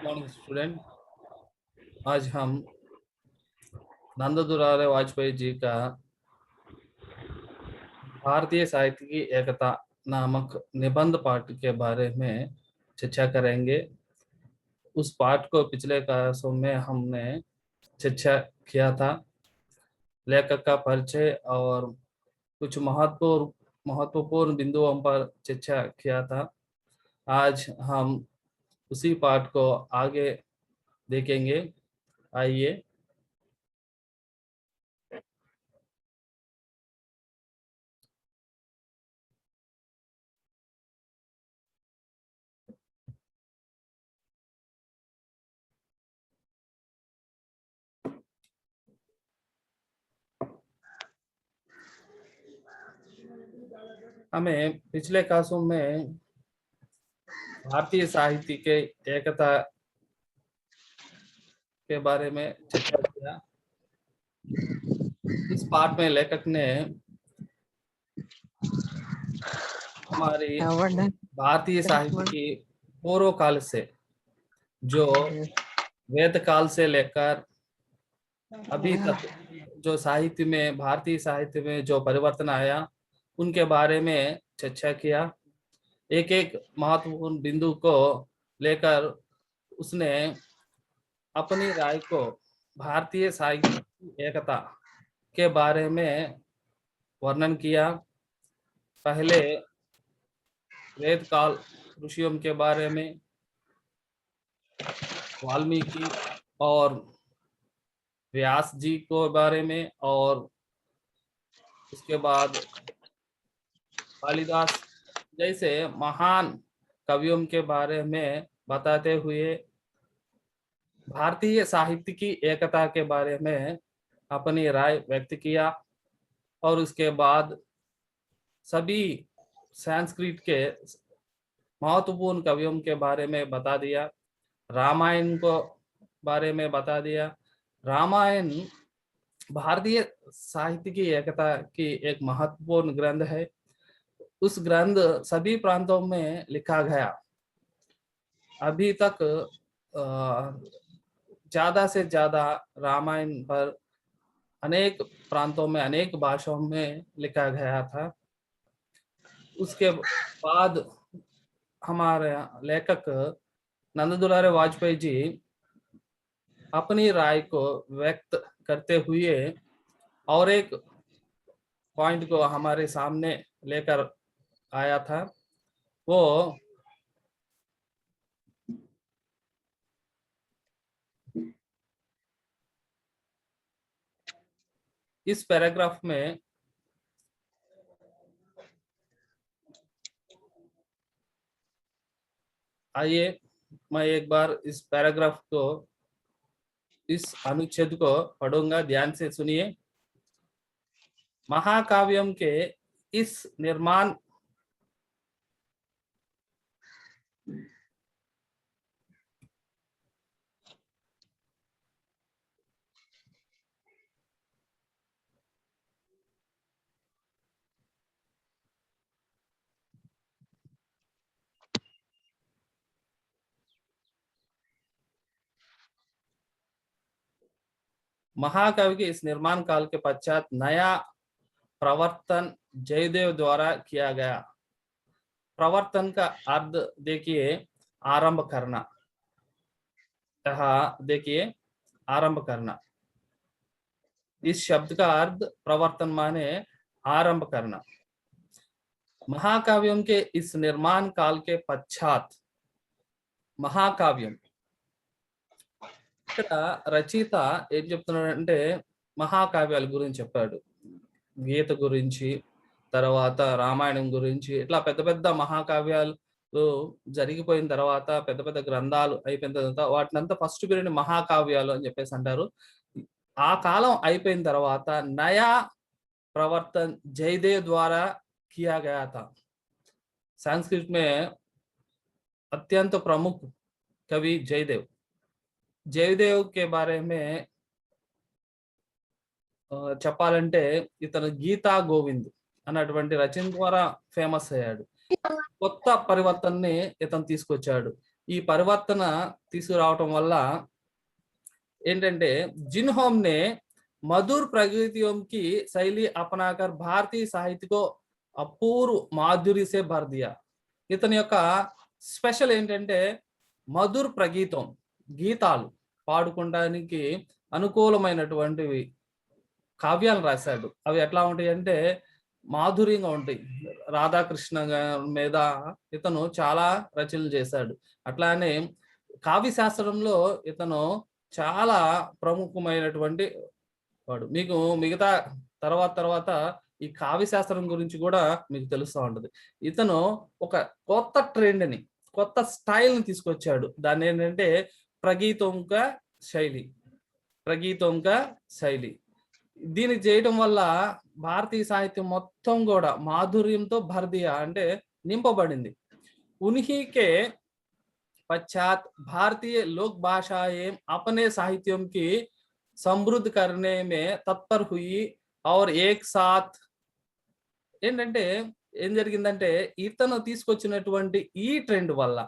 Morning student. आज हम नंद दुलारे वाजपेयी जी का भारतीय साहित्य की एकता नामक निबंध पाठ के बारे में चर्चा करेंगे। उस पाठ को पिछले क्लासों में हमने चर्चा किया था। लेखक का परिचय और कुछ महत्वपूर्ण बिंदुओं पर चर्चा किया था। आज हम उसी पाठ को आगे देखेंगे। आइए। हमें पिछले क्लासों में भारतीय साहित्य के एकता के बारे में चर्चा किया। इस पाठ में लेखक ने हमारी भारतीय साहित्य की पूर्व काल से, जो वेद काल से लेकर अभी तक जो साहित्य में, भारतीय साहित्य में जो परिवर्तन आया, उनके बारे में चर्चा किया। एक एक महत्वपूर्ण बिंदु को लेकर उसने अपनी राय को भारतीय साहित्य की एकता के बारे में वर्णन किया। पहले वेद काल ऋषियों के बारे में, वाल्मीकि और व्यास जी को बारे में, और उसके बाद कालिदास जैसे महान कवियों के बारे में बताते हुए भारतीय साहित्य की एकता के बारे में अपनी राय व्यक्त किया। और उसके बाद सभी संस्कृत के महत्वपूर्ण कवियों के बारे में बता दिया। रामायण को बारे में बता दिया। रामायण भारतीय साहित्य की एकता की एक महत्वपूर्ण ग्रंथ है। उस ग्रंथ सभी प्रांतों में लिखा गया। अभी तक ज्यादा से ज्यादा रामायण पर अनेक प्रांतों में, अनेक भाषाओं में लिखा गया था। उसके बाद हमारे लेखक नंद दुलारे वाजपेयी जी अपनी राय को व्यक्त करते हुए और एक पॉइंट को हमारे सामने लेकर आया था। वो इस पैराग्राफ में आइए मैं एक बार इस पैराग्राफ को, इस अनुच्छेद को पढ़ूंगा, ध्यान से सुनिए। महाकाव्यम के इस निर्माण महाकाव्य के इस निर्माण काल के पश्चात नया प्रवर्तन जयदेव द्वारा किया गया। प्रवर्तन का अर्थ देखिए, आरंभ करना। देखिए, आरंभ करना। इस शब्द का अर्थ प्रवर्तन माने आरंभ करना। महाकाव्यम के इस निर्माण काल के पश्चात, మహాకావ్యం ఇక్కడ రచయిత ఏం చెప్తున్నాడంటే మహాకావ్యాల గురించి చెప్పాడు. గీత గురించి, తర్వాత రామాయణం గురించి, ఇట్లా పెద్ద పెద్ద మహాకావ్యాలు జరిగిపోయిన తర్వాత, పెద్ద పెద్ద గ్రంథాలు అయిపోయిన తర్వాత వాటినంతా ఫస్ట్ పీరియడ్ మహాకావ్యాలు అని చెప్పేసి అంటారు. ఆ కాలం అయిపోయిన తర్వాత నయా प्रवर्तन जयदेव द्वारा किया गया था। संस्कृत में अत्यंत प्रमुख कवि जयदेव, जयदेव के बारे में చెప్పాలంటే ఇతను గీతా గోవింద్ అన్నటువంటి రచన ద్వారా ఫేమస్ అయ్యాడు. కొత్త పరివర్తనని ఇతను తీసుకొచ్చాడు. ఈ పరివర్తన తీసుకురావటం వల్ల ఏంటంటే जिन्हों ने मधुर प्रगतियों की शैली अपनाकर भारतीय साहित्य को अपूर्व माधुर्य से भर दिया. ఇతని యొక్క స్పెషల్ ఏంటంటే మధుర్ ప్రగీతం, గీతాలు పాడుకోవడానికి అనుకూలమైనటువంటివి కావ్యాలు రాశాడు. అవి ఎట్లా ఉంటాయి అంటే మాధుర్యంగా ఉంటాయి. రాధాకృష్ణ మీద ఇతను చాలా రచనలు చేశాడు. అట్లానే కావ్య శాస్త్రంలో ఇతను చాలా ప్రముఖమైనటువంటి వాడు. మీకు మిగతా తర్వాత ఈ కావ్య శాస్త్రం గురించి కూడా మీకు తెలుస్తూ ఉంటుంది. ఇతను ఒక కొత్త ట్రెండ్ని, కొత్త స్టైల్ని తీసుకొచ్చాడు. దాన్ని ఏంటంటే ప్రగీతంక శైలి. దీన్ని చేయడం వల్ల భారతీయ సాహిత్యం మొత్తం కూడా మాధుర్యంతో భర్దియా అంటే నింపబడింది. ఉన్హీకే पश्चात भारतीय लोक भाषाएं अपने साहित्यों की समृद्ध करने में तत्पर हुई और एक साथ ఏంటంటే ఏం జరిగిందంటే ఇతను తీసుకొచ్చినటువంటి ఈ ట్రెండ్ వల్ల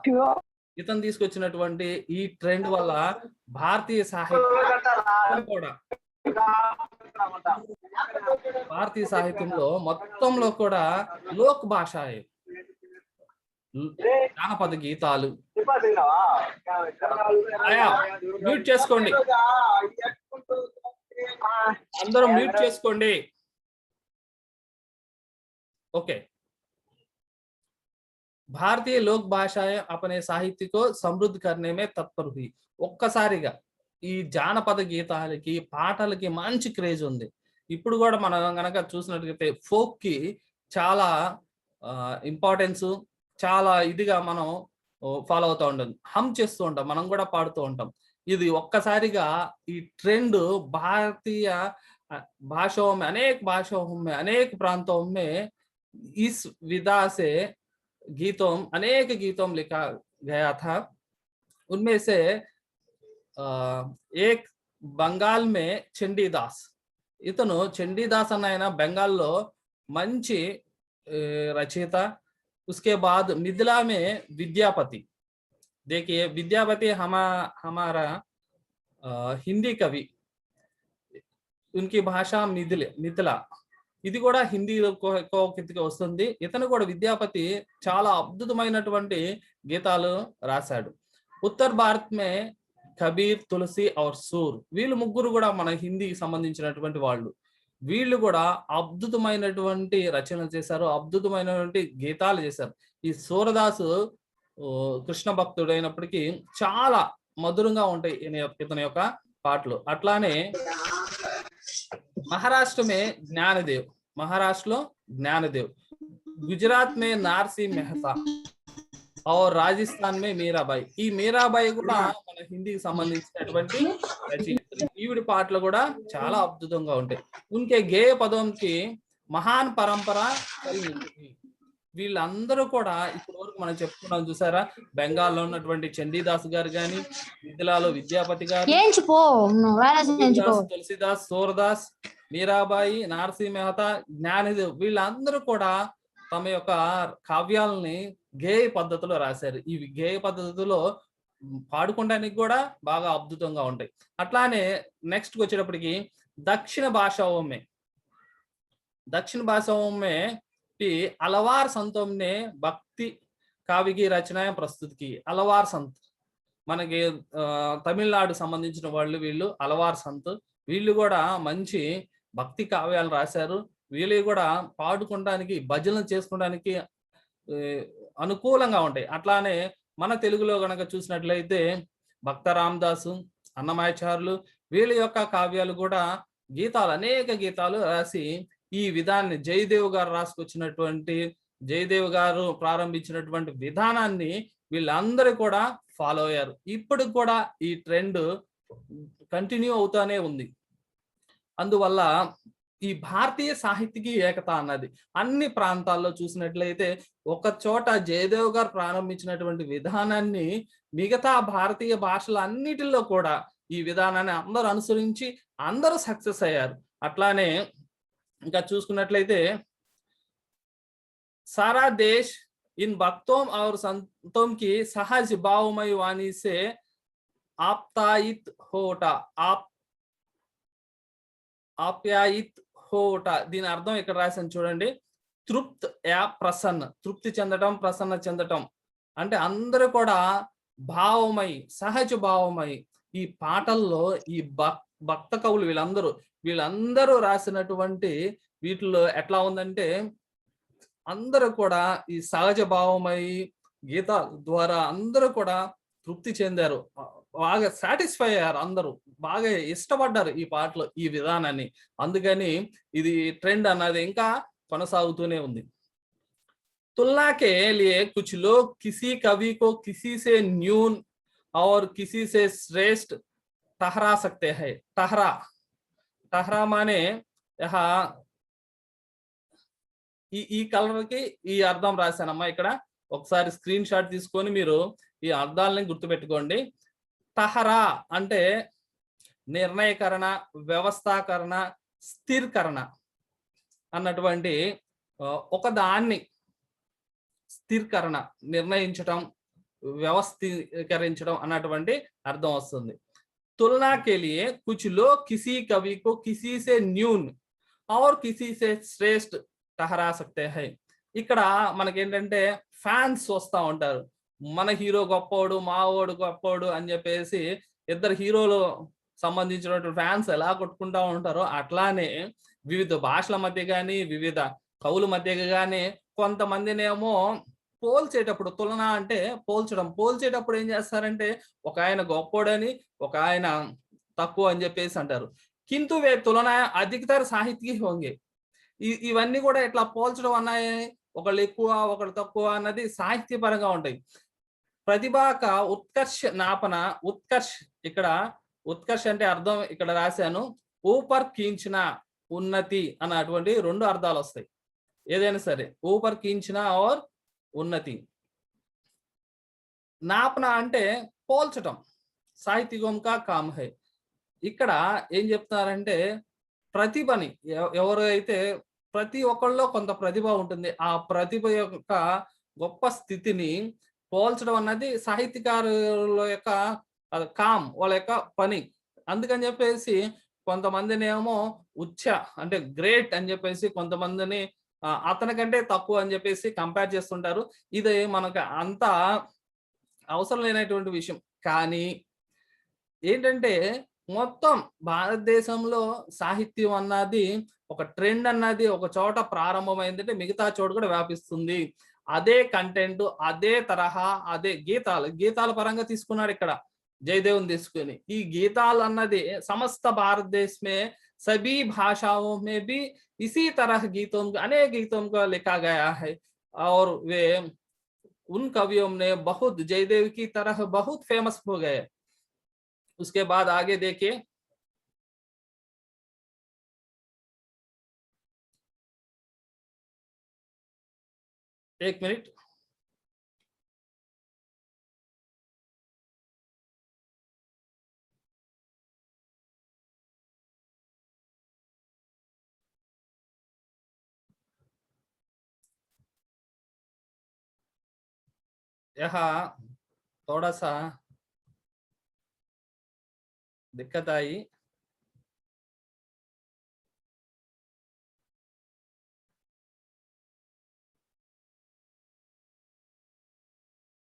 భారతీయ సాహిత్యంలో మొత్తంలో కూడా లోక్ భాష, జానపద గీతాలు. మ్యూట్ చేసుకోండి, అందరూ మ్యూట్ చేసుకోండి. ఓకే. భారతీయ లోక్ భాష అపనే సాహిత్యకో సమృద్ధి కర్నే మే తత్పర్ హుయి. ఒక్కసారిగా ఈ జానపద గీతాలకి, పాటలకి మంచి క్రేజ్ ఉంది. ఇప్పుడు కూడా మనం గనక చూసినట్లయితే ఫోక్ కి చాలా ఇంపార్టెన్స్, చాలా ఇదిగా మనం ఫాలో అవుతూ ఉంటాం, హమ్ చేస్తూ ఉంటాం, మనం కూడా పాడుతూ ఉంటాం. ఇది ఒక్కసారిగా ఈ ట్రెండ్ భారతీయ भाषाओं में, अनेक प्रांतों में इस विधा से अनेक गीतों लिखा गया था. उनमें से एक बंगाल में चंडीदास, इतनो चंडीदास अन्न बंगाल मंची रचयिता. उसके बाद मिथिला में विद्यापति. देखिए विद्यापति हमारा हिंदी कवि, उनकी भाषा मिथिला, ఇది కూడా హిందీలో కిందకి వస్తుంది. ఇతను కూడా విద్యాపతి చాలా అద్భుతమైనటువంటి గీతాలు రాశాడు. ఉత్తర భారత్ మే కబీర్, తులసి और सूर, వీళ్ళు ముగ్గురు కూడా మన హిందీకి సంబంధించినటువంటి వాళ్ళు. వీళ్ళు కూడా అద్భుతమైనటువంటి రచనలు చేశారు, అద్భుతమైనటువంటి గీతాలు చేశారు. ఈ సూరదాసు కృష్ణ భక్తుడైనప్పటికీ చాలా మధురంగా ఉంటాయి ఇతని యొక్క పాటలు. అట్లానే महाराष्ट्र में ज्ञानदेव, गुजरात में नारसिंह मेहता और राजस्थान में मीराबाई. ఈ మీరాబాయి కూడా మన హిందీకి సంబంధించినటువంటి ఈవిడి పాటలు కూడా చాలా అద్భుతంగా ఉంటాయి. उनके गेय पदों की महान परंपरा వీళ్ళందరూ కూడా ఇప్పటి వరకు మనం చెప్పుకున్నాం చూసారా. బెంగాల్లో ఉన్నటువంటి చండీదాస్ గారు గాని, మిథిలాలో విద్యాపతి గారు, తులసిదాస్, సూరదాస్, మీరాబాయి, నారసింహ మెహతా, జ్ఞానదేవ్, వీళ్ళందరూ కూడా తమ యొక్క కావ్యాలని గేయ పద్ధతిలో రాశారు. ఈ గేయ పద్ధతిలో పాడుకోవడానికి కూడా బాగా అద్భుతంగా ఉంటాయి. అట్లానే నెక్స్ట్ వచ్చేటప్పటికి దక్షిణ భాషాओं में अलवार संतों ने भक्ति काव्य की रचनाएं प्रस्तुत की. अलवार संत మనకి తమిళనాడు సంబంధించిన వాళ్ళు, వీళ్ళు అలవార్ సంత్, వీళ్ళు కూడా మంచి భక్తి కావ్యాలు రాశారు. వీళ్ళు కూడా పాడుకోవడానికి, భజనలు చేసుకోవడానికి అనుకూలంగా ఉంటాయి. అట్లానే మన తెలుగులో గనక చూసినట్లయితే భక్త రామదాసు, అన్నమాచార్యులు, వీళ్ళ యొక్క కావ్యాలు కూడా అనేక గీతాలు రాసి ఈ విధాన్ని జయదేవ్ గారు ప్రారంభించినటువంటి విధానాన్ని వీళ్ళందరూ కూడా ఫాలో అయ్యారు. ఇప్పుడు కూడా ఈ ట్రెండ్ కంటిన్యూ అవుతానే ఉంది. అందువల్ల ఈ భారతీయ సాహిత్యకి ఏకత అన్నది అన్ని ప్రాంతాల్లో చూసినట్లయితే ఒక చోట జయదేవ్ గారు ప్రారంభించినటువంటి విధానాన్ని మిగతా భారతీయ భాషలు అన్నిటిలో కూడా ఈ విధానాన్ని అందరూ అనుసరించి అందరూ సక్సెస్ అయ్యారు. అట్లానే ఇంకా చూసుకున్నట్లయితే सारा देश इन भक्तों और संतों की सहज भावमय वाणी से आप्तायित होटा ఆప్యాయిత్ హోట దీని అర్థం ఇక్కడ రాశాను చూడండి. తృప్త్ యా ప్రసన్న, తృప్తి చెందటం, ప్రసన్న చెందటం అంటే అందరూ కూడా భావమై, సహజ భావమై. ఈ పాటల్లో ఈ భక్త కవులు వీళ్ళందరూ రాసినటువంటి వీటిలో ఎట్లా ఉందంటే అందరూ కూడా ఈ సహజ భావమై గీత ద్వారా అందరూ కూడా తృప్తి చెందారు, బాగా సాటిస్ఫై అయ్యారు, అందరూ బాగా ఇష్టపడ్డారు ఈ పాటలో ఈ విధానాన్ని. అందుకని ఇది ట్రెండ్ అన్నది ఇంకా కొనసాగుతూనే ఉంది. तुलना के लिए कुछ लोग किसी कवि को किसी से न्यून और किसी से श्रेष्ठ ठहरा सकते हैं. ठहरा माने यहाँ ఈ కలర్ కి ఈ అర్థం రాశానమ్మా. ఇక్కడ ఒకసారి స్క్రీన్ షాట్ తీసుకొని మీరు ఈ అర్థాలని గుర్తుపెట్టుకోండి. తహరా అంటే నిర్ణయకరణ, వ్యవస్థాకరణ, స్థిరీకరణ అన్నటువంటి ఒకదాన్ని స్థిరీకరణ, నిర్ణయించడం, వ్యవస్థీకరించడం అన్నటువంటి అర్థం వస్తుంది. तुलना के लिए कुछ लोग किसी कवि को किसी से न्यून और किसी से श्रेष्ठ ठहरा सकते हैं. ఇక్కడ మనకేంటంటే ఫ్యాన్స్ వస్తూ ఉంటారు. మన హీరో గొప్పోడు, మావోడు గొప్పోడు అని చెప్పేసి ఇద్దరు హీరోలు సంబంధించినటువంటి ఫ్యాన్స్ ఎలా కొట్టుకుంటా ఉంటారో అట్లానే వివిధ భాషల మధ్య కానీ వివిధ కవుల మధ్య కానీ కొంతమందినేమో పోల్చేటప్పుడు, తులన అంటే పోల్చేటప్పుడు ఏం చేస్తారంటే ఒక ఆయన గొప్పోడని ఒక ఆయన తక్కువ అని చెప్పేసి అంటారు. కింటు వే తులన అధికతర సాహిత్య హోంగే. ఇవన్నీ కూడా ఇట్లా పోల్చడం అన్నాయి, ఒకళ్ళు ఎక్కువ ఒకళ్ళు తక్కువ అన్నది సాహిత్యపరంగా ఉంటాయి. ప్రతిభాక ఉత్కర్ష నాపన, ఉత్కర్ష్ ఇక్కడ ఉత్కర్ష్ అంటే అర్థం ఇక్కడ రాశాను, ఊపర్ కీంచిన ఉన్నతి అన్నటువంటి రెండు అర్థాలు వస్తాయి ఏదైనా సరే. ఊపర్ కీంచిన ఆర్ ఉన్నతి. నాపన అంటే పోల్చటం, సాహిత్యం కా కామ్ హై. ఇక్కడ ఏం చెప్తున్నారంటే ప్రతిభని, ఎవరైతే ప్రతి ఒక్కళ్ళలో కొంత ప్రతిభ ఉంటుంది, ఆ ప్రతిభ యొక్క గొప్ప స్థితిని పోల్చడం అన్నది సాహిత్యకారుల యొక్క కామ్, వాళ్ళ యొక్క పని. అందుకని చెప్పేసి కొంతమందిని ఏమో ఉచ్చ అంటే గ్రేట్ అని చెప్పేసి, కొంతమందిని అతనికంటే తక్కువ అని చెప్పేసి కంపేర్ చేస్తుంటారు. ఇది మనకు అంత అవసరం లేనటువంటి విషయం. కానీ ఏంటంటే మొత్తం భారతదేశంలో సాహిత్యం అన్నది ఒక ట్రెండ్ అన్నది ఒక చోట ప్రారంభమైందంటే మిగతా చోట కూడా వ్యాపిస్తుంది. అదే కంటెంట్, అదే తరహా, అదే గీతాల పరంగా తీసుకున్నాడు ఇక్కడ జయదేవుని తీసుకుని. ఈ గీతాలు అన్నది సమస్త భారతదేశం में सभी भाषाओं में भी इसी तरह अनेक गीतों को लिखा गया है और वे उन कवियों ने बहुत जयदेव की तरह बहुत फेमस हो गए. उसके बाद आगे देखिए, एक मिनट. यहाँ थोड़ा सा दिक्कत आई.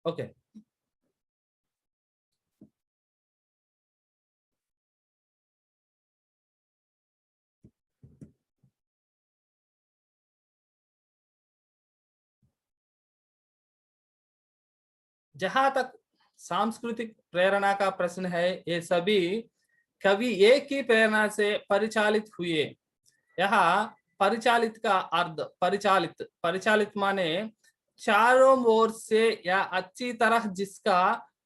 ओके, जहां तक सांस्कृतिक प्रेरणा का प्रश्न है, ये सभी कवि एक ही प्रेरणा से परिचालित हुए. यहाँ परिचालित का अर्थ, परिचालित माने चारों ओर से या अच्छी तरह जिसका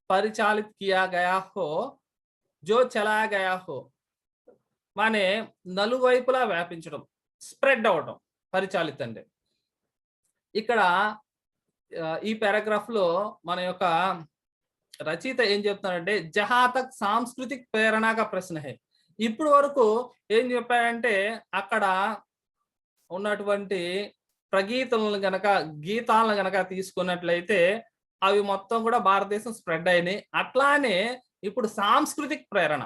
परिचालित किया गया हो, जो चलाया गया हो, माने నలువైపులా వ్యాపించడం, స్ప్రెడ్ అవడం పరిచాలిత అంటే. ఇక్కడ ఈ పారాగ్రాఫ్ లో మన యొక్క రచయిత ఏం చెప్తున్నారంటే జహా తక్ సాంస్కృతిక ప్రేరణగా ప్రశ్న హై. ఇప్పుడు వరకు ఏం చెప్పారంటే అక్కడ ఉన్నటువంటి ప్రగీతలను గనక గీతాలను గనక తీసుకున్నట్లయితే అవి మొత్తం కూడా భారతదేశం స్ప్రెడ్ అయినాయి. అట్లానే ఇప్పుడు సాంస్కృతిక ప్రేరణ,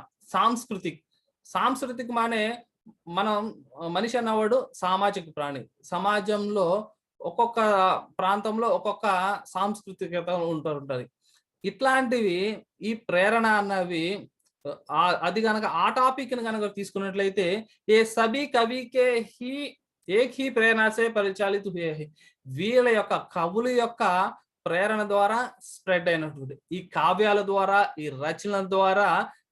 సాంస్కృతిక మానే మనం మనిషి అన్నవాడు సామాజిక ప్రాణి. సమాజంలో ఒక్కొక్క ప్రాంతంలో ఒక్కొక్క సాంస్కృతికత ఉంటది. ఇట్లాంటివి ఈ ప్రేరణ అన్నవి అది గనక ఆ టాపిక్ ని గనక తీసుకున్నట్లయితే ఏ సభీ కవికే హీ ఏక్ హీ ప్రేరణ సే పరిచాలిత హుయే హై, వీళ్ళ యొక్క కవుల యొక్క ప్రేరణ ద్వారా స్ప్రెడ్ అయినటువంటి ఈ కావ్యాల ద్వారా, ఈ రచనల ద్వారా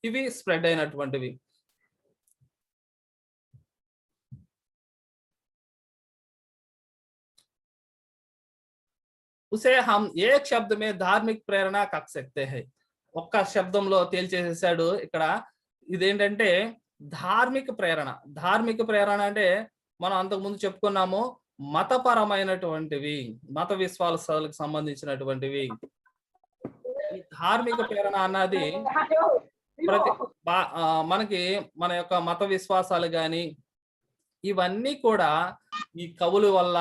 ఇవి స్ప్రెడ్ అయినటువంటివి. उसे हम एक शब्द में धार्मिक प्रेरणा कह सकते हैं. ఒక్క శబ్దంలో తేల్చేసేసాడు ఇక్కడ. ఇదేంటంటే ధార్మిక ప్రేరణ అంటే మనం అంతకుముందు చెప్పుకున్నాము మతపరమైనటువంటివి, మత విశ్వాసాలకు సంబంధించినటువంటివి. ఈ ధార్మిక ప్రేరణ అన్నది మనకి మన యొక్క మత విశ్వాసాలు గాని ఇవన్నీ కూడా ఈ కవుల వల్ల,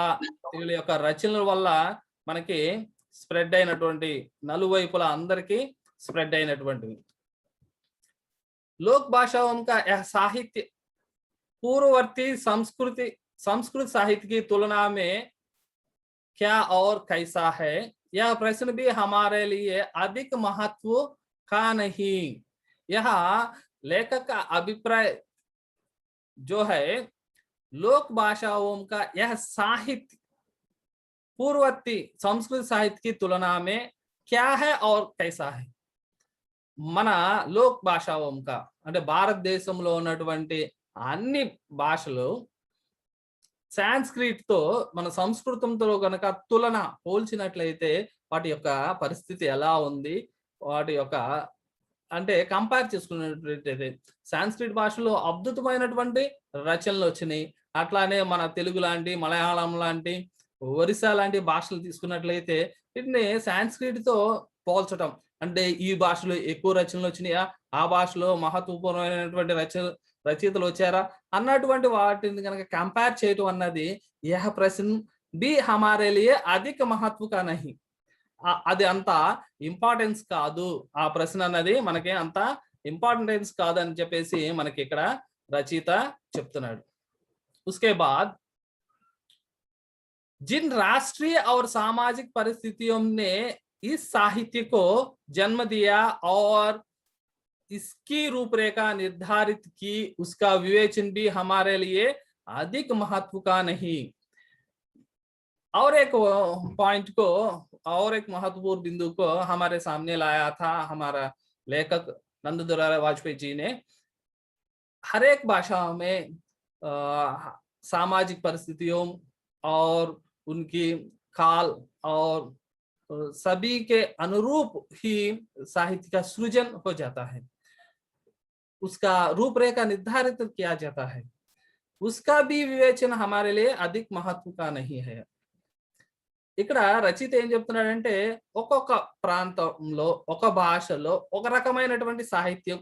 వీళ్ళ యొక్క రచనల వల్ల మనకి స్ప్రెడ్ అయినటువంటి, నలువైపులా అందరికీ स्प्रेड అయినటువంటివి. लोक भाषाओं का यह साहित्य पूर्ववर्ती संस्कृत साहित्य की तुलना में क्या और कैसा है, यह प्रश्न भी हमारे लिए अधिक महत्व का नहीं. यह लेखक का अभिप्राय जो है, लोक भाषाओं का यह साहित्य पूर्ववर्ती संस्कृत साहित्य की तुलना में क्या है और कैसा है. మన లోక్ భాషావంక అంటే భారతదేశంలో ఉన్నటువంటి అన్ని భాషలు సాంస్క్రిట్ తో మన సంస్కృతంతో కనుక తులన పోల్చినట్లయితే వాటి యొక్క పరిస్థితి ఎలా ఉంది, వాటి యొక్క అంటే కంపేర్ చేసుకున్నట్లయితే సాంస్క్రిట్ భాషలో అద్భుతమైనటువంటి రచనలు వచ్చినాయి. అట్లానే మన తెలుగు లాంటి, మలయాళం లాంటి, ఒరిస్సా లాంటి భాషలు తీసుకున్నట్లయితే వీటిని సాంస్క్రిట్ తో పోల్చటం అంటే ఈ భాషలో ఎక్కువ రచనలు వచ్చినాయా, ఆ భాషలో మహత్వపూర్ణమైనటువంటి రచయితలు వచ్చారా అన్నటువంటి వాటిని కనుక కంపేర్ చేయటం అన్నది యహ ప్రశ్న బి హమారే లియే అధిక మహత్వ కా నహీ, అది అంత ఇంపార్టెన్స్ కాదు, ఆ ప్రశ్న అన్నది మనకి అంత ఇంపార్టెన్స్ కాదు అని చెప్పేసి మనకి ఇక్కడ రచయిత చెప్తున్నాడు. उसके बाद जिन राष्ट्रीय और सामाजिक परिस्थितियों ने इस साहित्य को जन्म दिया और इसकी रूपरेखा निर्धारित की, उसका विवेचन भी हमारे लिए अधिक महत्व का नहीं. और एक पॉइंट को, और एक महत्वपूर्ण बिंदु को हमारे सामने लाया था हमारा लेखक नंददुलाल वाजपेयी जी ने. हर एक भाषा में सामाजिक परिस्थितियों और उनकी काल और सभी के अनुरूप ही साहित्य का सृजन हो जाता है, उसका रूपरेखा निर्धारित किया जाता है. उसका भी विवेचन हमारे लिए अधिक महत्व का नहीं है. ఇక్కడ రచయిత ఏం చెప్తున్నాడంటే ఒక్కొక్క ప్రాంతంలో ఒక భాషలో ఒక రకమైనటువంటి సాహిత్యం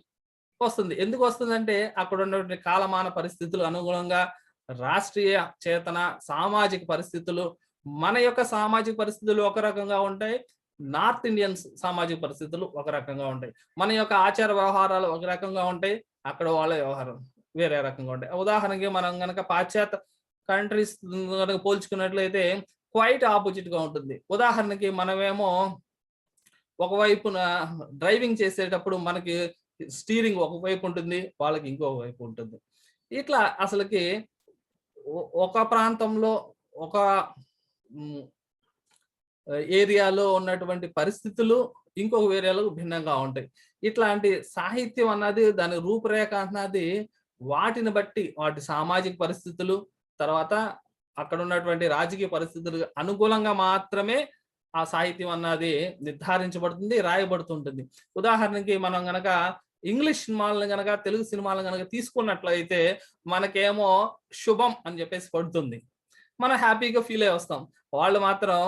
వస్తుంది. ఎందుకు వస్తుందంటే అక్కడ ఉన్నటువంటి కాలమాన పరిస్థితులు అనుగుణంగా రాష్ట్రీయ చేతన, సామాజిక పరిస్థితులు, మన యొక్క సామాజిక పరిస్థితులు ఒక రకంగా ఉంటాయి, నార్త్ ఇండియన్స్ సామాజిక పరిస్థితులు ఒక రకంగా ఉంటాయి, మన యొక్క ఆచార వ్యవహారాలు ఒక రకంగా ఉంటాయి, అక్కడ వాళ్ళ వ్యవహారం వేరే రకంగా ఉంటాయి. ఉదాహరణకి మనం కనుక పాశ్చాత్య కంట్రీస్ కనుక పోల్చుకున్నట్లయితే క్వైట్ ఆపోజిట్ గా ఉంటుంది. ఉదాహరణకి మనమేమో ఒకవైపున డ్రైవింగ్ చేసేటప్పుడు మనకి స్టీరింగ్ ఒకవైపు ఉంటుంది, వాళ్ళకి ఇంకొక వైపు ఉంటుంది. ఇట్లా అసలుకి ఒక ప్రాంతంలో ఒక ఏరియాలో ఉన్నటువంటి పరిస్థితులు ఇంకొక ఏరియాలో భిన్నంగా ఉంటాయి. ఇట్లాంటి సాహిత్యం అన్నది, దాని రూపురేఖ అన్నది వాటిని బట్టి, వాటి సామాజిక పరిస్థితులు, తర్వాత అక్కడ ఉన్నటువంటి రాజకీయ పరిస్థితులు అనుకూలంగా మాత్రమే ఆ సాహిత్యం అన్నది నిర్ధారించబడుతుంది, రాయబడుతుంటుంది. ఉదాహరణకి మనం గనక ఇంగ్లీష్ సినిమాలను గనక తెలుగు సినిమాలను గనక తీసుకున్నట్లయితే మనకేమో శుభం అని చెప్పేసి పడుతుంది, మనం హ్యాపీగా ఫీల్ అయ్యి వస్తాం. వాళ్ళు మాత్రం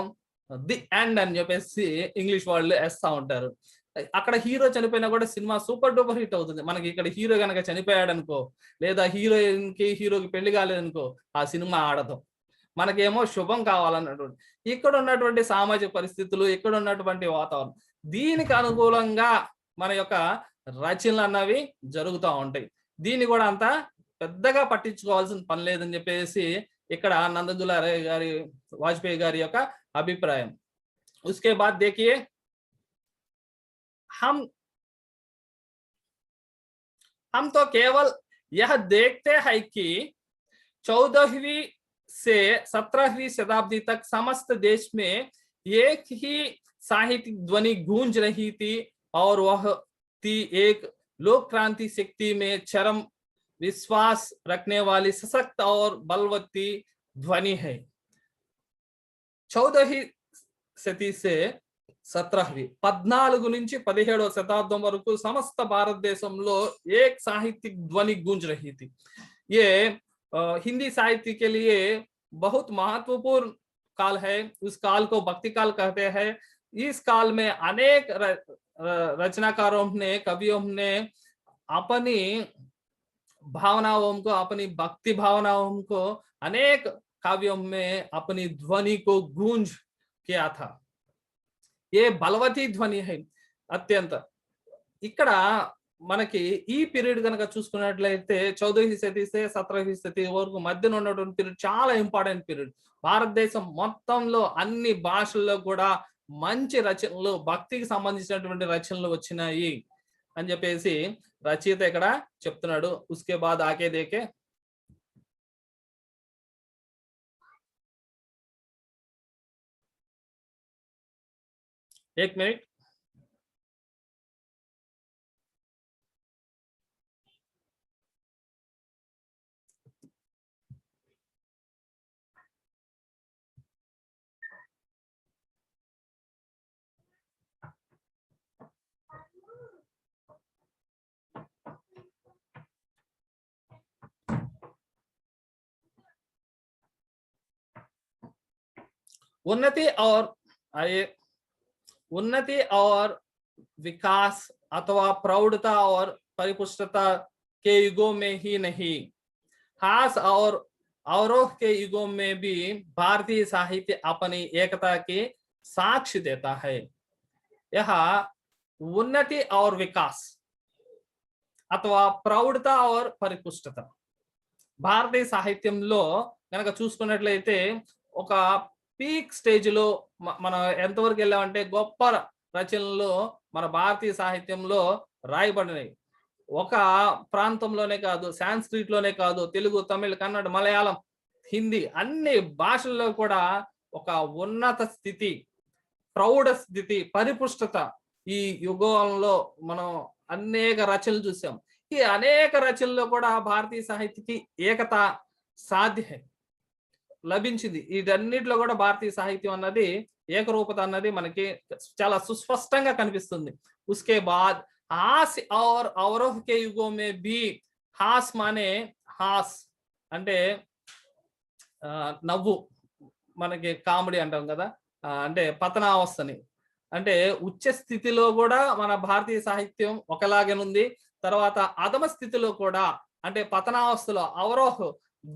ది ఎండ్ అని చెప్పేసి ఇంగ్లీష్ వాళ్ళు వేస్తా ఉంటారు. అక్కడ హీరో చనిపోయినా కూడా సినిమా సూపర్ డూపర్ హిట్ అవుతుంది. మనకి ఇక్కడ హీరో గనక చనిపోయాడు అనుకో, లేదా హీరోయిన్ కి హీరోకి పెళ్లి కాలేదనుకో, ఆ సినిమా ఆడదు. మనకేమో శుభం కావాలన్నటువంటి ఇక్కడ ఉన్నటువంటి సామాజిక పరిస్థితులు, ఇక్కడ ఉన్నటువంటి వాతావరణం, దీనికి అనుకూలంగా మన యొక్క రచనలు అన్నవి జరుగుతూ ఉంటాయి. దీన్ని కూడా అంత పెద్దగా పట్టించుకోవాల్సిన పని లేదని చెప్పేసి ఇక్కడ నందదులారే గారి వాజ్పేయి గారి యొక్క అభిప్రాయం. उसके बाद देखिए हम तो केवल यह देखते हैं कि 14वीं से 17वीं शताब्दी तक समस्त देश में एक ही साहित्यिक ध्वनि गूंज रही थी और वह थी एक लोक क्रांति शक्ति में चरम विश्वास रखने वाली सशक्त और बलवती ध्वनि है. 14वीं शती से 17वीं 14 నుంచి 17వ శతాబ్దం వరకు సమస్త భారతదేశంలో एक साहित्यिक ध्वनि गूंज रही थी. ये हिंदी साहित्य के लिए बहुत महत्वपूर्ण काल है. उस काल को भक्ति काल कहते हैं. इस काल में अनेक रचनाकारों ने, कवियों ने अपनी भावनाओं को, अपनी भक्ति भावनाओं को अनेक काव्यों में अपनी ध्वनि को गूंज किया था. ये బలవతి ధ్వని है అత్యంత. ఇక్కడ మనకి ఈ పీరియడ్ కనుక చూసుకున్నట్లయితే 14वीं శతాబ్ది से 17वीं శతాబ్ది వరకు మధ్యన ఉన్నటువంటి పీరియడ్ చాలా ఇంపార్టెంట్ పీరియడ్. భారతదేశం మొత్తంలో అన్ని భాషల్లో కూడా మంచి రచనలు, భక్తికి సంబంధించినటువంటి రచనలు వచ్చినాయి అని చెప్పేసి రచయిత ఇక్కడ చెప్తున్నాడు. उसके बाद आके देखे एक मिनट. उन्नति और विकास अथवा प्रौढ़ता और परिपुष्टता के युगों में ही नहीं, हास और अवरोह के युगों में भी भारतीय साहित्य अपनी एकता की साक्ष्य देता है. यह उन्नति और विकास अथवा प्रौढ़ता और परिपुष्टता భారతీయ సాహిత్యంలో కనుక చూసుకున్నట్లయితే ఒక పీక్ స్టేజ్ లో మనం ఎంతవరకు వెళ్ళామంటే గొప్ప రచనలు మన భారతీయ సాహిత్యంలో రాయబడినాయి. ఒక ప్రాంతంలోనే కాదు, సాంస్క్రిట్ లోనే కాదు, తెలుగు, తమిళ, కన్నడ, మలయాళం, హిందీ అన్ని భాషల్లో కూడా ఒక ఉన్నత స్థితి, ప్రౌఢ స్థితి, పరిపుష్టత ఈ యుగంలో మనం అనేక రచనలు చూసాం. ఈ అనేక రచనల్లో కూడా భారతీయ సాహిత్యకి ఏకత సాధ్య లభించింది. వీటన్నిటిలో కూడా భారతీయ సాహిత్యం అన్నది ఏకరూపత అన్నది మనకి చాలా సుస్పష్టంగా కనిపిస్తుంది. उसके बाद हास और अवरोह के युगों में भी, हास माने హాస్ అంటే నవ్వు, మనకి కామెడీ అంటాం కదా, అంటే పతనావస్థని, అంటే ఉచ్చ స్థితిలో కూడా మన భారతీయ సాహిత్యం ఒకలాగే ఉంది. తర్వాత అధమ స్థితిలో కూడా, అంటే పతనావస్థలో అవరోహ్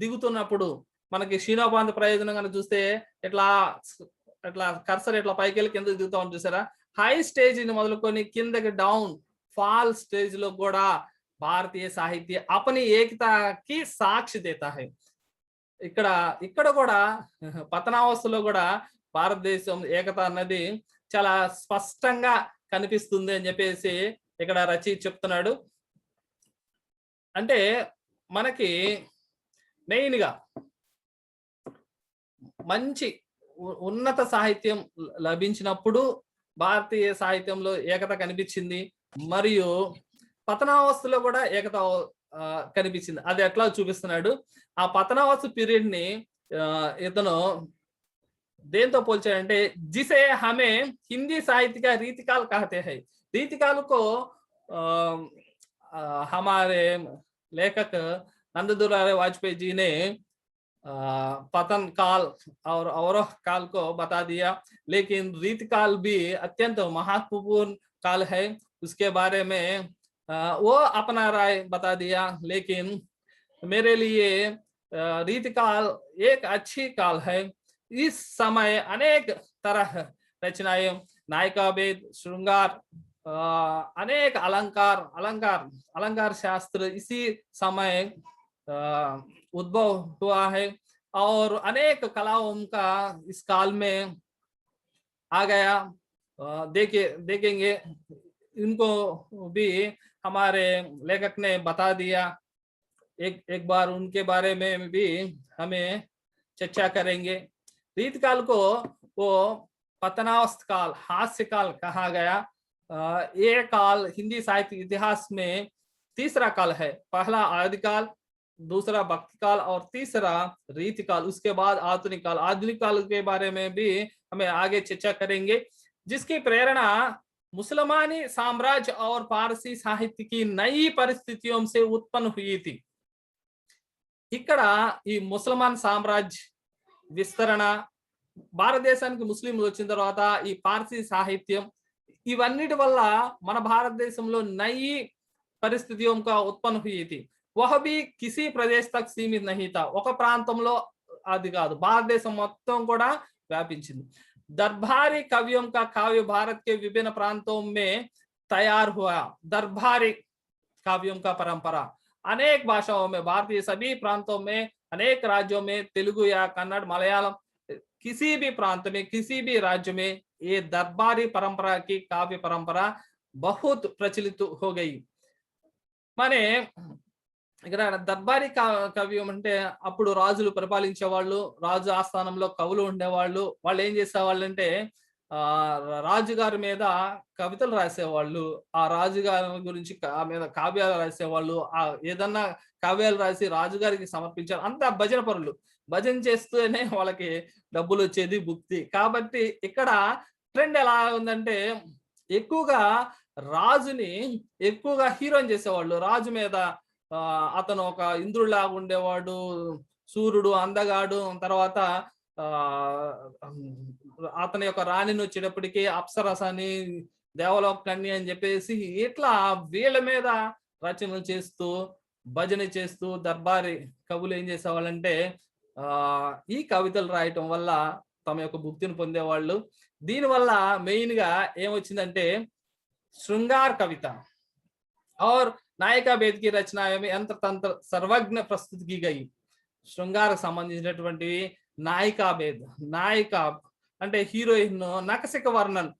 దిగుతున్నప్పుడు మనకి షీనోపాంత ప్రయోజనం కనుక చూస్తే ఇట్లా ఇట్లా కర్సర్ ఇట్లా పైకి వెళ్ళి కిందకి దిగుతా ఉంది చూసారా. హై స్టేజ్ ని మొదలుకొని కిందకి డౌన్ ఫాల్ స్టేజ్ లో కూడా భారతీయ సాహిత్య अपनी ఏకతాకి సాక్షి దేతా హై. ఇక్కడ కూడా పతనావస్థలో కూడా భారతదేశం ఏకత అన్నది చాలా స్పష్టంగా కనిపిస్తుంది అని చెప్పేసి ఇక్కడ రచయిత చెప్తున్నాడు. అంటే మనకి మెయిన్ గా మంచి ఉన్నత సాహిత్యం లభించినప్పుడు భారతీయ సాహిత్యంలో ఏకత కనిపించింది, మరియు పతనావస్థలో కూడా ఏకత కనిపించింది. అది ఎట్లా చూపిస్తున్నాడు. ఆ పతనావస్థ పీరియడ్ ని ఇతను దేంతో పోల్చాడంటే, జిసే హమే హిందీ సాహిత్య का रीतिकाल कहते हैं. रीतिकाल को हमारे लेखक नंददुलारे वाजपेयी जी ने पतन काल और अवरोह काल को बता दिया, लेकिन रीतिकाल भी अत्यंत महत्वपूर्ण काल है. उसके बारे में वो अपना राय बता दिया, लेकिन मेरे लिए रीति काल एक अच्छी काल है। इस समय अनेक तरह रचनाएं, नायिका भेद, श्रृंगार, अनेक अलंकार शास्त्र इसी समय उद्भव हुआ है और अनेक कलाओं का इस काल में आ गया। देखेंगे इनको भी हमारे लेखक ने बता दिया। एक बार उनके बारे में भी हमें चर्चा करेंगे। रीत काल को वो पतनावस्थ काल, हास्य काल कहा गया। ये काल हिंदी साहित्य इतिहास में तीसरा काल है। पहला आदिकाल, दूसरा भक्ति काल और तीसरा रीति काल। उसके बाद आधुनिक काल। आधुनिक काल के बारे में भी हमें आगे चर्चा करेंगे, जिसकी प्रेरणा मुसलमानी साम्राज्य और पारसी साहित्य की नई परिस्थितियों से उत्पन्न हुई थी। ఇక్కడ ఈ ముస్లిమాన్ సామ్రాజ్య విస్తరణ, భారతదేశానికి ముస్లింలు వచ్చిన తర్వాత ఈ పార్సీ సాహిత్యం, ఇవన్నిటి వల్ల మన భారతదేశంలో నయి పరిస్థితిयों का उत्पन्न हुई थी। वह भी किसी प्रदेश तक सीमित नहीं था। ఒక ప్రాంతంలో అది కాదు, భారతదేశం మొత్తం కూడా వ్యాపించింది। दरबारी कवियों का काव्य भारत के विभिन्न प्रांतों में तैयार हुआ। दरबारी काव्यों का परंपरा अनेक भाषाओं में, भारतीय सभी प्रांतों में, अनेक राज्यों में, तेलुगु या कन्नड़, मलयालम, किसी भी प्रांत में, किसी भी राज्य में ये दरबारी परंपरा की काव्य परंपरा बहुत प्रचलित हो गई। माने ఇక్కడ దర్బారీ కవ్యం అంటే అప్పుడు రాజులు పరిపాలించే వాళ్ళు, రాజు ఆస్థానంలో కవులు ఉండేవాళ్ళు. వాళ్ళు ఏం చేసేవాళ్ళంటే రాజుగారి మీద కవితలు రాసేవాళ్ళు, ఆ రాజుగారి గురించి మీద కావ్యాలు రాసేవాళ్ళు. ఏదన్నా కావ్యాలు రాసి రాజుగారికి సమర్పించారు. అంతా భజన పరులు, భజన చేస్తూనే వాళ్ళకి డబ్బులు వచ్చేది, భుక్తి. కాబట్టి ఇక్కడ ట్రెండ్ ఎలా ఉందంటే ఎక్కువగా రాజుని ఎక్కువగా హీరోయిన్ చేసేవాళ్ళు. రాజు మీద అతను ఒక ఇంద్రుడిలాగా ఉండేవాడు, సూర్యుడు, అందగాడు. తర్వాత అతని యొక్క రాణిని వచ్చేటప్పటికి అప్సరస అని, దేవలోక కన్య అని చెప్పేసి ఇట్లా వీళ్ళ మీద రచనలు చేస్తూ, భజన చేస్తూ దర్బారీ కవులు ఏం చేసేవాళ్ళంటే ఈ కవితలు రాయటం వల్ల తమ యొక్క భుక్తిని పొందేవాళ్ళు. దీనివల్ల మెయిన్ గా ఏమొచ్చిందంటే श्रृंगार कविता और नायिका भेद की रचनाएं में यंत्र तंत्र सर्वज्ञ प्रस्तुत की गई। శృంగార సంబంధించినటువంటి నాయికా భేద్, నాయిక అంటే హీరోయిన్ నకసిక వర్ణన్,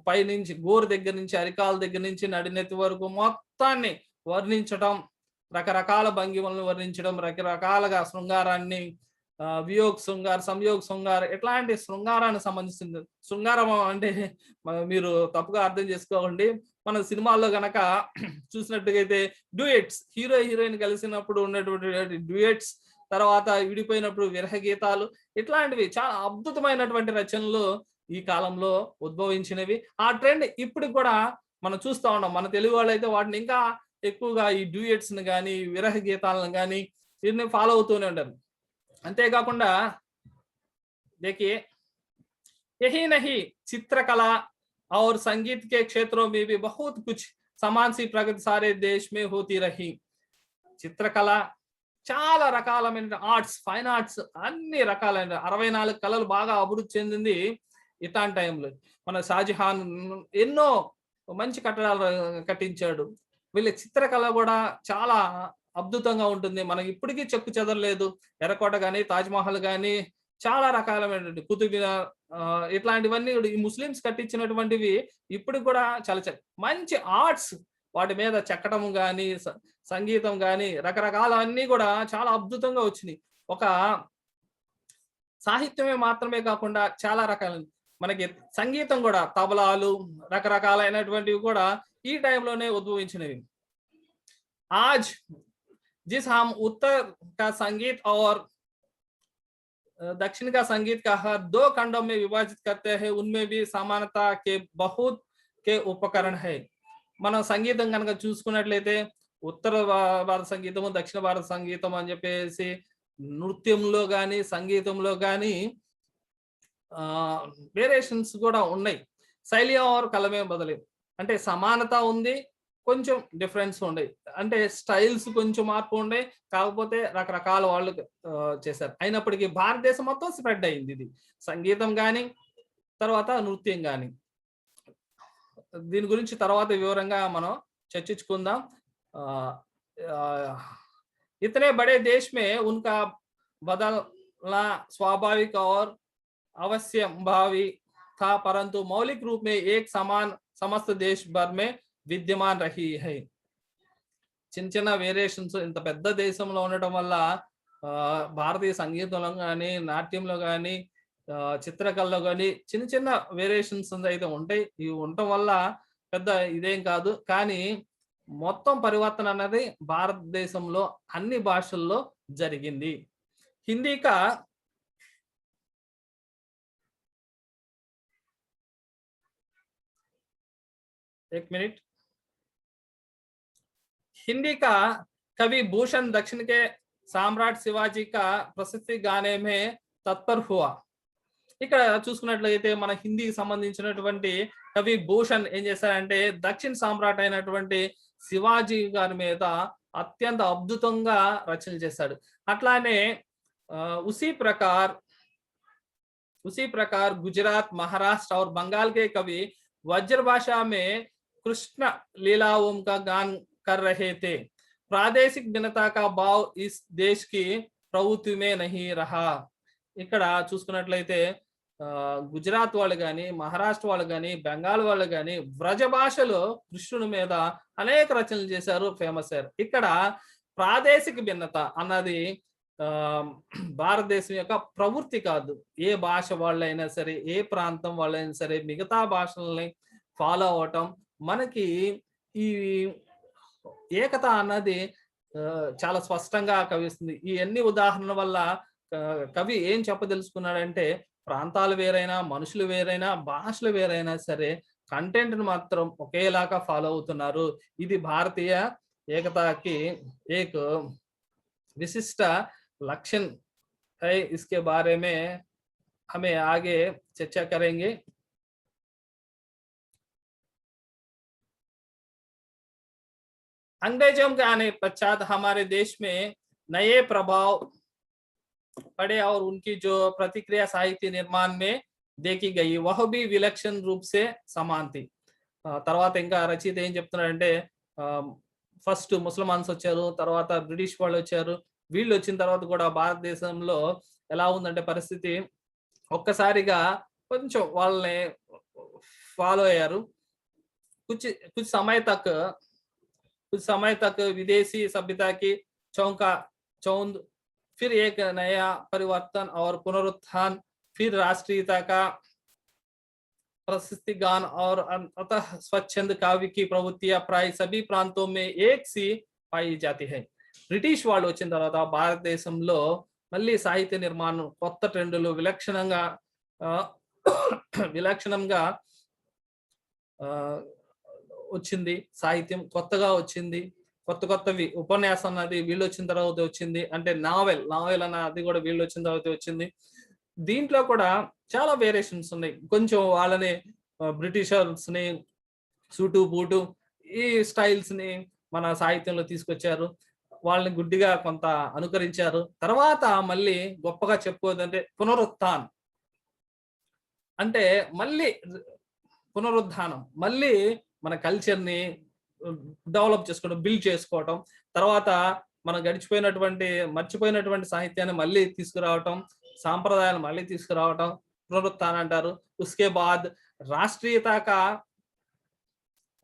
పై నుంచి గోరు దగ్గర నుంచి అరికాల దగ్గర నుంచి నడినెత్తి వరకు మొత్తాన్ని వర్ణించడం, రకరకాల భంగిమలను వర్ణించడం, రకరకాలుగా శృంగారాన్ని, వియోగ్ శృంగార్, సంయోగ్ శృంగార్, ఇట్లాంటి శృంగారానికి సంబంధించింది. శృంగారం అంటే మీరు తప్పుగా అర్థం చేసుకోకండి. మన సినిమాల్లో గనక చూసినట్టుగైతే డ్యూయెట్స్, హీరో హీరోయిన్ కలిసినప్పుడు ఉన్నటువంటి డ్యూయెట్స్, తర్వాత విడిపోయినప్పుడు విరహ గీతాలు, ఇట్లాంటివి చాలా అద్భుతమైనటువంటి రచనలు ఈ కాలంలో ఉద్భవించినవి. ఆ ట్రెండ్ ఇప్పుడు కూడా మనం చూస్తూ ఉన్నాం. మన తెలుగు వాళ్ళు అయితే వాటిని ఇంకా ఎక్కువగా ఈ డ్యూయెట్స్ ని కానీ, విరహ గీతాలను కానీ వీటిని ఫాలో అవుతూనే ఉంటారు. అంతేకాకుండా देखिए यही नहीं, चित्रकला और संगीत के क्षेत्रों में भी बहुत कुछ समान सी प्रगति सारे देश में होती रही। చిత్రకళ చాలా రకాలమైన ఆర్ట్స్, ఫైన్ ఆర్ట్స్, అన్ని రకాలైన 64 కళలు బాగా అభివృద్ధి చెందింది ఇట్లాంటి టైంలో. మన షాజహాన్ ఎన్నో మంచి కట్టడాలు కట్టించాడు. వీళ్ళ చిత్రకళ కూడా చాలా అద్భుతంగా ఉంటుంది. మనకి ఇప్పటికీ చెక్కు చెదరలేదు. ఎర్రకోట కానీ, తాజ్మహల్ కానీ, చాలా రకాలమైనటువంటి కుతుబ్ మినార్, ఇట్లాంటివన్నీ ఈ ముస్లిమ్స్ కట్టించినటువంటివి ఇప్పుడు కూడా చాలా మంచి ఆర్ట్స్, వాటి మీద చెక్కడం కానీ, సంగీతం కానీ, రకరకాలన్నీ కూడా చాలా అద్భుతంగా వచ్చినాయి. ఒక సాహిత్యమే మాత్రమే కాకుండా చాలా రకాల మనకి సంగీతం కూడా, తబలాలు, రకరకాలైనటువంటివి కూడా ఈ టైంలోనే ఉద్భవించినవి. आज जिस हम उत्तर का संगीत और दक्षिण का संगीत का हर 2 खंडों में विभाजित करते हैं, उनमें भी समानता के बहुत के उपकरण है। మనం సంగీతం కనుక చూసుకున్నట్లయితే ఉత్తర భారత సంగీతము, దక్షిణ భారత సంగీతం అని చెప్పేసి నృత్యంలో కానీ, సంగీతంలో కానీ వేరియేషన్స్ కూడా ఉన్నాయి. శైలి और కలమే బదలే అంటే సమానత ఉంది, కొంచెం డిఫరెన్స్ ఉండే, అంటే స్టైల్స్ కొంచెం మార్పు ఉండే, కాకపోతే రకరకాల వాళ్ళు చేశారు. అయినప్పటికీ భారతదేశం మొత్తం స్ప్రెడ్ అయింది ఇది, సంగీతం కానీ తర్వాత నృత్యం కానీ. దీని గురించి తర్వాత వివరంగా మనం చర్చించుకుందాం. इतने बड़े देश में उनका बदलना स्वाभाविक और अवश्यंभावी था, परंतु मौलिक रूप में एक समान समस्त देश भर में विद्यमान रही है. చిన్న చిన్న వేరియేషన్స్ ఇంత పెద్ద దేశంలో ఉండటం వల్ల భారతీయ సంగీతంలో కానీ, నాట్యంలో కానీ, చిత్రకళలో కానీ చిన్న చిన్న వేరియేషన్స్ అయితే ఉంటాయి. ఇవి ఉండటం వల్ల పెద్ద ఇదేం కాదు, కానీ మొత్తం పరివర్తన అనేది భారతదేశంలో అన్ని భాషల్లో జరిగింది. హిందీ కా एक मिनट, हिंदी का कवि भूषण दक्षिण के सम्राट शिवाजी का प्रसिद्धि गाने में तत्पर हुआ. ఇక్కడ చూసుకున్నట్లయితే మన హిందీకి సంబంధించినటువంటి కవి భూషణ్ ఏం చేశారంటే దక్షిణ సామ్రాట్ అయినటువంటి శివాజీ గారి మీద అత్యంత అద్భుతంగా రచనలు చేశాడు. అట్లానే उसी प्रकार गुजरात, महाराष्ट्र और बंगाल के कवि वज्र भाषा में कृष्ण लीलाओं का गान कर रहे थे. प्रादेशिक भिन्नता का भाव इस देश की प्रवृत्ति में नहीं रहा. ఇక్కడ చూసుకున్నట్లయితే గుజరాత్ వాళ్ళు కానీ, మహారాష్ట్ర వాళ్ళు కానీ, బెంగాల్ వాళ్ళు కానీ వ్రజ భాషలో కృష్ణుని మీద అనేక రచనలు చేశారు, ఫేమస్ అయ్యారు. ఇక్కడ ప్రాదేశిక భిన్నత అన్నది భారతదేశం యొక్క ప్రవృత్తి కాదు. ఏ భాష వాళ్ళైనా సరే, ఏ ప్రాంతం వాళ్ళైనా సరే మిగతా భాషల్ని ఫాలో అవటం, మనకి ఈ ఏకత అన్నది చాలా స్పష్టంగా కవిస్తుంది. ఈ అన్ని ఉదాహరణల వల్ల కవి ఏం చెప్పదలుచుకున్నాడంటే ప్రాంతాలు వేరైనా, మనుషులు వేరైనా, భాషలు వేరైనా సరే కంటెంట్ మాత్రం ఒకేలాగా ఫాలో అవుతున్నారు. ఇది భారతీయ ఏకతాకి एक विशिष्ट लक्षण है. इसके बारे में हमें आगे चर्चा करेंगे. अंग्रेजों के आने पश्चात हमारे देश में नए प्रभाव पड़े और उनकी जो प्रतिक्रिया साहित्य निर्माण में देखी गई वह भी विलक्षण रूप से समान थी. తర్వాత ఇంకా రచయిత ఏం చెప్తున్నాడంటే ఫస్ట్ ముస్లిమాన్స్ వచ్చారు, తర్వాత బ్రిటిష్ వాళ్ళు వచ్చారు. వీళ్ళు వచ్చిన తర్వాత కూడా భారతదేశంలో ఎలా ఉందంటే పరిస్థితి, ఒక్కసారిగా కొంచెం వాళ్ళని ఫాలో అయ్యారు. कुछ समय तक विदेशी सभ्यता की चौंध, फिर एक नया परिवर्तन और पुनरुत्थान, फिर राष्ट्रीयता का प्रसिद्धि गान और अतः स्वच्छंद काव्य की प्रवृत्तियां प्राय सभी प्रांतों में एक सी पाई जाती है. బ్రిటిష్ వాళ్ళు వచ్చిన తర్వాత భారతదేశంలో మళ్ళీ సాహిత్య నిర్మాణం కొత్త ట్రెండ్లు విలక్షణంగా వచ్చింది. సాహిత్యం కొత్తగా వచ్చింది, కొత్తవి ఉపన్యాసం అన్నది వీళ్ళు వచ్చిన తర్వాత వచ్చింది. అంటే నావెల్ అన్నది కూడా వీళ్ళు వచ్చిన తర్వాత వచ్చింది. దీంట్లో కూడా చాలా వేరియేషన్స్ ఉన్నాయి. కొంచెం వాళ్ళని బ్రిటిషర్స్ ని సూటు బూటు ఈ స్టైల్స్ ని మన సాహిత్యంలో తీసుకొచ్చారు. వాళ్ళని గుడ్డిగా కొంత అనుకరించారు. తర్వాత మళ్ళీ గొప్పగా చెప్పుకోదంటే పునరుత్థానం, అంటే మళ్ళీ పునరుద్ధానం, మళ్ళీ మన కల్చర్ ని డెవలప్ చేసుకోవడం, బిల్డ్ చేసుకోవటం, తర్వాత మనం మర్చిపోయినటువంటి సాహిత్యాన్ని మళ్ళీ తీసుకురావటం, సాంప్రదాయాలు మళ్ళీ తీసుకురావటం పునరుత్థానం అంటారు. ఉస్కే బాద్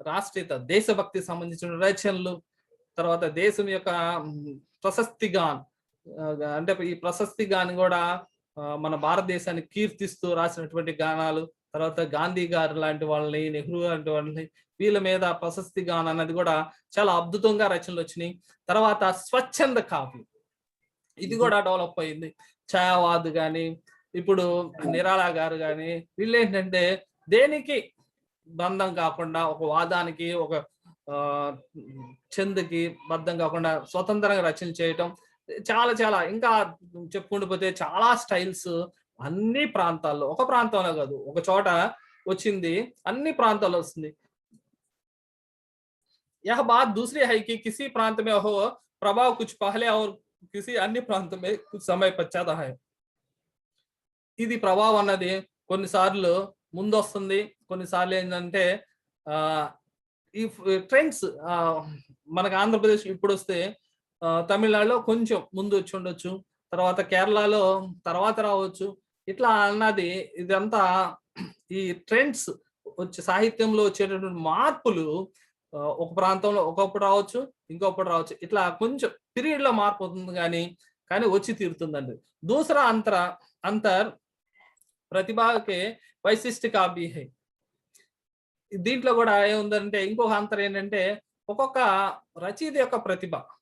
రాష్ట్రీయత దేశభక్తి సంబంధించిన రచనలు, తర్వాత దేశం యొక్క ప్రశస్తి గాన్, అంటే ఈ ప్రశస్తి గాన్ కూడా మన భారతదేశాన్ని కీర్తిస్తూ రాసినటువంటి గానాలు, తర్వాత గాంధీ గారు లాంటి వాళ్ళని, నెహ్రూ లాంటి వాళ్ళని, వీళ్ళ మీద ప్రశస్తి గాన్ అన్నది కూడా చాలా అద్భుతంగా రచనలు వచ్చినాయి. తర్వాత స్వచ్ఛంద కావ్యం ఇది కూడా డెవలప్ అయింది. ఛాయావాద్ గాని, ఇప్పుడు నిరాళా గారు గాని, వీళ్ళు ఏంటంటే దేనికి బంధం కాకుండా, ఒక వాదానికి ఒక ఛందకి బద్ధం కాకుండా స్వతంత్రంగా రచన చేయటం, చాలా ఇంకా చెప్పుకుంటూ పోతే చాలా స్టైల్స్ అన్ని ప్రాంతాల్లో, ఒక ప్రాంతంలో కాదు, ఒక చోట వచ్చింది, అన్ని ప్రాంతాల్లో వస్తుంది. यह बात दूसरी है कि किसी प्रांत में हो प्रभाव कुछ पहले और किसी अन्य प्रांत में कुछ समय पश्चात है. ఇది ప్రభావం అన్నది కొన్నిసార్లు ముందు వస్తుంది, కొన్నిసార్లు ఏంటంటే ఈ ట్రెండ్స్ మనకు ఆంధ్రప్రదేశ్ ఇప్పుడు వస్తే తమిళనాడులో కొంచెం ముందు వచ్చి ఉండొచ్చు, తర్వాత కేరళలో తర్వాత రావచ్చు. ఇట్లా అన్నది ఇదంతా ఈ ట్రెండ్స్ వచ్చే సాహిత్యంలో వచ్చేటటువంటి మార్పులు ఒక ప్రాంతంలో ఒకప్పుడు రావచ్చు, ఇంకొకటి రావచ్చు. ఇట్లా కొంచెం పీరియడ్ లో మార్పు అవుతుంది కానీ వచ్చి తీరుతుందండి. దూసరా అంతర్ ప్రతిభాకే వైశిష్ట కాభి హై. దీంట్లో కూడా ఏముందంటే ఇంకొక అంతరం ఏంటంటే ఒక్కొక్క రచయిత యొక్క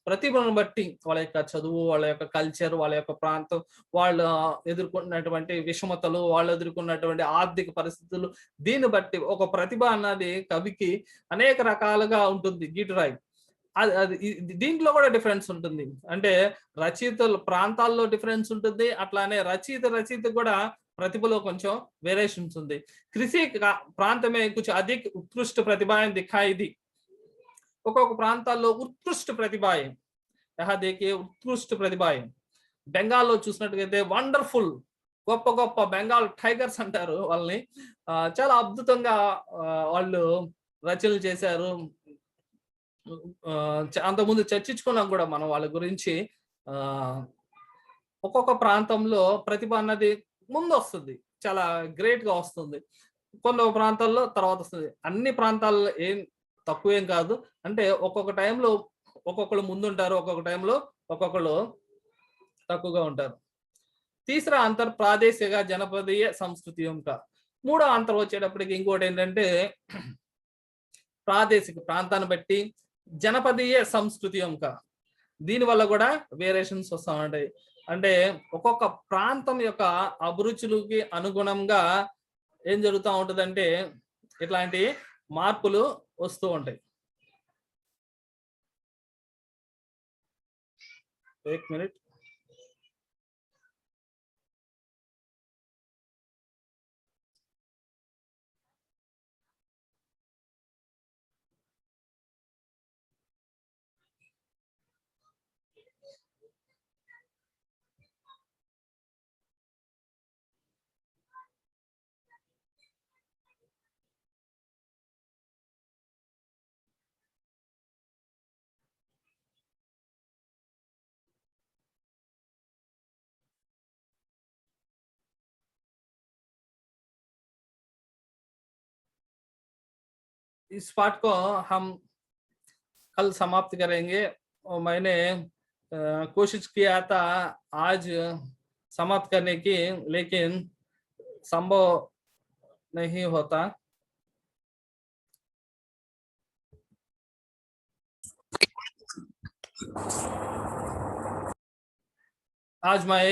ప్రతిభను బట్టి వాళ్ళ యొక్క చదువు, వాళ్ళ యొక్క కల్చర్, వాళ్ళ యొక్క ప్రాంతం, వాళ్ళు ఎదుర్కొన్నటువంటి విషమతలు, వాళ్ళు ఎదుర్కొన్నటువంటి ఆర్థిక పరిస్థితులు, దీన్ని బట్టి ఒక ప్రతిభ అన్నది కవికి అనేక రకాలుగా ఉంటుంది. గీటురాయి అది దీంట్లో కూడా డిఫరెన్స్ ఉంటుంది. అంటే రచయితలు ప్రాంతాల్లో డిఫరెన్స్ ఉంటుంది, అట్లానే రచయిత కూడా प्रतिभा కొంచెం వేరియేషన్స్ ఉంది. कृषि प्रांत में कुछ अधिक उत्कृष्ट प्रतिभाएं दिखाई दी. ఒక్కొక్క ప్రాంతాల్లో ఉత్కృష్ట ప్రతిభాయే. యహ देखिए उत्कृष्ट प्रतिभाएं. బెంగాల్లో చూసినట్లయితే వండర్ఫుల్, గొప్ప గొప్ప బెంగాల్ టైగర్స్ అంటారు వాళ్ళని. చాలా అద్భుతంగా వాళ్ళు రచనలు చేశారు. అంతకుముందు చర్చించుకున్నాం కూడా మనం వాళ్ళ గురించి. ఒక్కొక్క ప్రాంతంలో ప్రతిభ అన్నది ముందు వస్తుంది, చాలా గ్రేట్ గా వస్తుంది. కొన్ని ప్రాంతాల్లో తర్వాత వస్తుంది. అన్ని ప్రాంతాల్లో ఏం తక్కువేం కాదు. అంటే ఒక్కొక్క టైంలో ఒక్కొక్కరు ముందుంటారు, ఒక్కొక్క టైంలో ఒక్కొక్కరు తక్కువగా ఉంటారు. తీసరా అంతర్ ప్రాదేశిక జనపదీయ సంస్కృతి యొక్క మూడో అంతరం వచ్చేటప్పటికి ఇంకోటి ఏంటంటే ప్రాదేశిక ప్రాంతాన్ని బట్టి జనపదీయ సంస్కృతి యొక్క దీనివల్ల కూడా వేరియేషన్స్ వస్తూ ఉంటాయి. అంటే ఒక్కొక్క ప్రాంతం యొక్క అభిరుచులకి అనుగుణంగా ఏం జరుగుతూ ఉంటుందంటే ఇట్లాంటి మార్పులు వస్తూ ఉంటాయి. एक मिनट. इस पाठ को हम कल समाप्त करेंगे और मैंने कोशिश किया था आज समाप्त करने की, लेकिन संभव नहीं होता. आज मैं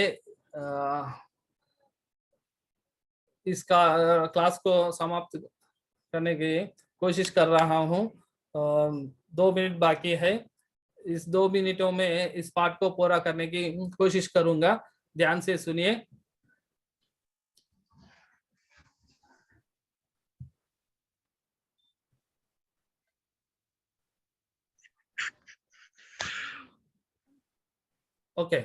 इसका क्लास को समाप्त करने की कोशिश कर रहा हूँ. 2 मिनट बाकी है. इस 2 मिनटों में इस पाठ को पूरा करने की कोशिश करूंगा. ध्यान से सुनिए. ఓకే,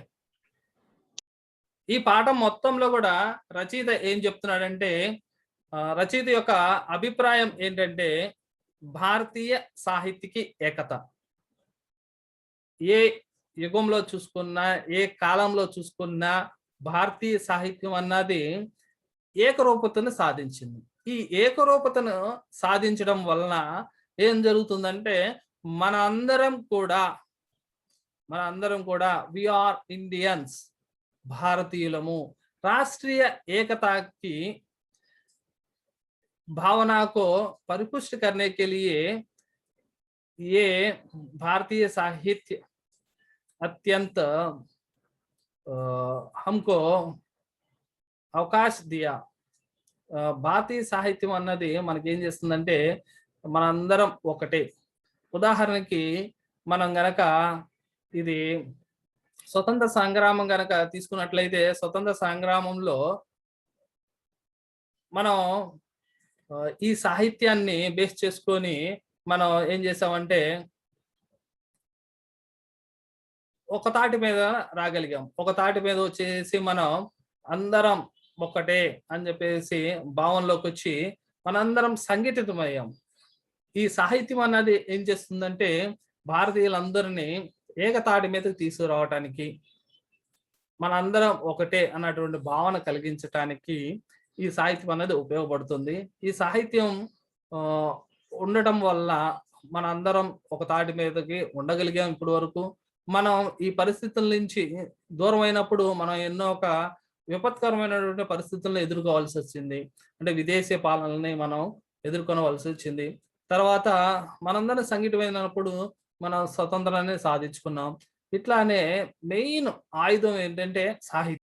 ఈ పాఠం మొత్తంలో కూడా రచయిత ఏం చెప్తున్నాడంటే రచయిత యొక్క అభిప్రాయం ఏంటంటే భారతీయ సాహిత్యకి ఏకత. ఏ యుగంలో చూసుకున్నా, ఏ కాలంలో చూసుకున్నా భారతీయ సాహిత్యం అన్నది ఏకరూపతను సాధించింది. ఈ ఏకరూపతను సాధించడం వలన ఏం జరుగుతుందంటే మనందరం కూడా వి ఆర్ ఇండియన్స్, భారతీయులము. రాష్ట్రీయ ఏకతాకి भावना को परिपुष्ट करने के लिए ये भारतीय साहित्य अत्यंत हमको అవకాశ दिया. భారతీయ సాహిత్యం అన్నది మనకి ఏం చేస్తుందంటే మనందరం ఒకటే. ఉదాహరణకి మనం గనక ఇది స్వతంత్ర సంగ్రామం గనక తీసుకున్నట్లయితే స్వతంత్ర సంగ్రామంలో మనం ఈ సాహిత్యాన్ని బేస్ చేసుకొని మనం ఏం చేసామంటే ఒక తాటి మీద రాగలిగాం. ఒక తాటి మీద వచ్చేసి మనం అందరం ఒక్కటే అని చెప్పేసి భావనలోకొచ్చి మనందరం సంఘటితమయ్యాం. ఈ సాహిత్యం అన్నది ఏం చేస్తుందంటే భారతీయులందరినీ ఏకతాటి మీదకి తీసుకురావటానికి, మనందరం ఒకటే అన్నటువంటి భావన కలిగించటానికి ఈ సాహిత్యం అనేది ఉపయోగపడుతుంది. ఈ సాహిత్యం ఉండటం వల్ల మనందరం ఒక తాటి మీదకి ఉండగలిగాం ఇప్పటి వరకు. మనం ఈ పరిస్థితుల నుంచి దూరమైనప్పుడు మనం ఎన్నో ఒక విపత్కరమైనటువంటి పరిస్థితులను ఎదుర్కోవాల్సి వచ్చింది. అంటే విదేశీ పాలనని మనం ఎదుర్కొనవలసి వచ్చింది. తర్వాత మనందరం సంఘటితమైనప్పుడు మనం స్వతంత్రాన్ని సాధించుకున్నాం. ఇట్లానే మెయిన్ ఆయుధం ఏంటంటే సాహిత్యం.